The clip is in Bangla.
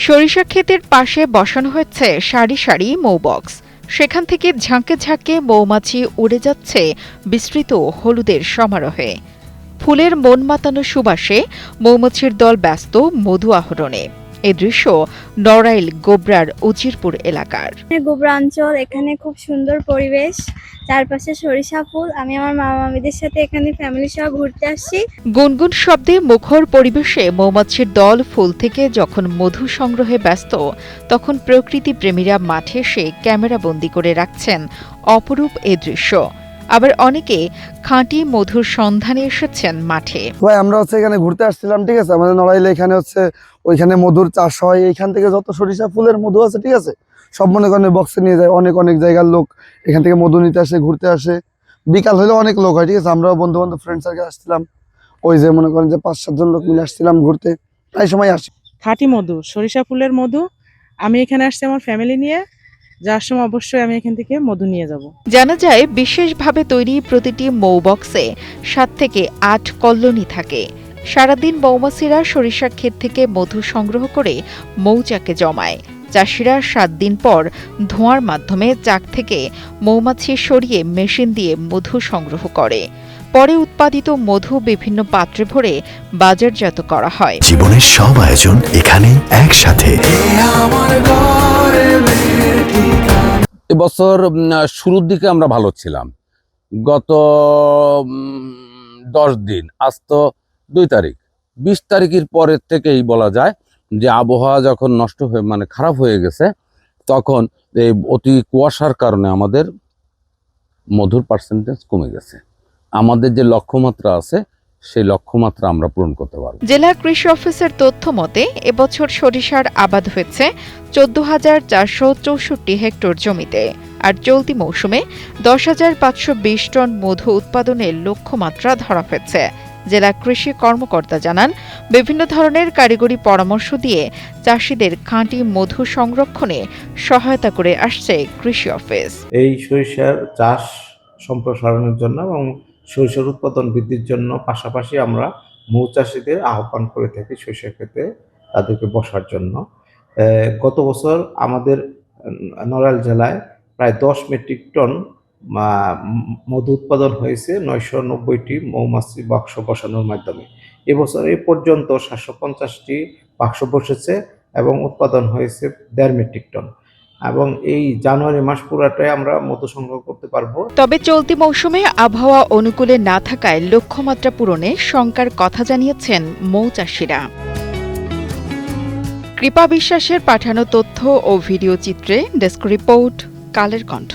সরিষা ক্ষেতের পাশে বসানো হয়েছে সারি সারি মৌবক্স। সেখান থেকে ঝাঁকে ঝাঁকে মৌমাছি উড়ে যাচ্ছে বিস্তৃত হলুদের সমারোহে। ফুলের মন মাতানো সুবাসে মৌমাছির দল ব্যস্ত মধু আহরণে। এ দৃশ্য নড়াইল গোবরার উজিরপুর এলাকার। গোবরা অঞ্চল, এখানে খুব সুন্দর পরিবেশ, চারপাশে সরিষা ফুল। আমি আমার মা মামিদের সাথে এখানে ফ্যামিলি সহ ঘুরতে আসছি। গুনগুন শব্দে মুখর পরিবেশে মৌমাছির দল ফুল থেকে যখন মধু সংগ্রহে ব্যস্ত, তখন প্রকৃতি প্রেমীরা মাঠে এসে ক্যামেরা বন্দী করে রাখছেন অপরূপ এ দৃশ্য। আবার অনেকে খাঁটি মধুর সন্ধানে এসেছেন মাঠে। ভাই আমরা এখানে ঘুরতে আসছিলাম, ঠিক আছে। আমাদের নড়াইলে এখানে ওইখানে মধুর চাষ হয়। এইখান থেকে যত সরিষা ফুলের মধু আছে, ঠিক আছে, সব মনে করেন বক্সে নিয়ে যায়। অনেক অনেক জায়গার লোক এখান থেকে মধু নিতে আসে, ঘুরতে আসে। বিকাল হলে অনেক লোক হয়, ঠিক আছে। আমরাও বন্ধু বান্ধব ফ্রেন্ড সার্কেল আসছিলাম, ওই যে মনে করেন যে 5-7 জন লোক মিলে আসছিলাম ঘুরতে, প্রায় সময় আসি। খাঁটি মধু, সরিষা ফুলের মধু। আমি এখানে আসছি আমার ফ্যামিলি নিয়ে, যার সময় অবশ্যই আমি এখান থেকে মধু নিয়ে যাব। জানা যায় বিশেষভাবে তৈরি প্রতিটি মৌবক্সে 7 থেকে 8 কলোনি থাকে। সারাদিন মৌমাছিরা সরিষা ক্ষেত থেকে মধু সংগ্রহ করে মৌচাকে জমায়। চাষিরা 7 দিন পর ধোঁয়ার মাধ্যমে চাক থেকে মৌমাছি সরিয়ে মেশিন দিয়ে মধু সংগ্রহ করে। পরে উৎপাদিত মধু বিভিন্ন পাত্রে ভরে বাজারজাত করা হয়। জীবনের সব আয়োজন এখানে একসাথে। এবছর শুরুর দিকে আমরা ভালো ছিলাম। গত 10 দিন, আজ তো 2 তারিখ, 20 তারিখের পরের থেকেই বলা যায় যে আবহাওয়া যখন নষ্ট হয়ে খারাপ হয়ে গেছে, তখন এই অতি কুয়াশার কারণে আমাদের মধুর পার্সেন্টেজ কমে গেছে। আমাদের যে লক্ষ্যমাত্রা আছে সেই লক্ষ্যমাত্রা আমরা পূরণ করতে পারব। জেলা কৃষি অফিসের তথ্য মতে এবছর সরিষার আবাদ হয়েছে 14,464 হেক্টর জমিতে। আর চলতি মৌসুমে 10,520 টন মধু উৎপাদনের লক্ষ্যমাত্রা ধরা হয়েছে। জেলা কৃষি কর্মকর্তা জানান, বিভিন্ন ধরনের কারিগরি পরামর্শ দিয়ে চাষিদের খাঁটি মধু সংরক্ষণে সহায়তা করে আসছে কৃষি অফিস। এই সরিষার চাষ সম্প্রসারণের জন্য এবং সরিষার উৎপাদন বৃদ্ধির জন্য পাশাপাশি আমরা মৌচাষীদের আহ্বান করে থাকি সরিষা ক্ষেতে তাদেরকে বসার জন্য। গত বছর আমাদের নড়াইল জেলায় প্রায় 10 মেট্রিক টন মধু উৎপাদন হয়েছে 990টি মৌমাছি বাক্স বসানোর মাধ্যমে। এবছর এই পর্যন্ত 750টি বাক্স বসেছে এবং উৎপাদন হয়েছে 1.5 মেট্রিক টন। এবং এই জানুয়ারি মাস পুরাটাই আমরা মধু সংগ্রহ করতে পারবো। তবে চলতি মৌসুমে আবহাওয়া অনুকূলে না থাকায় লক্ষ্যমাত্রা পূরণে শঙ্কার কথা জানিয়েছেন মৌচাষীরা। কৃপা বিশ্বাসের পাঠানো তথ্য ও ভিডিও চিত্রে ডেস্ক রিপোর্ট, কালের কণ্ঠ।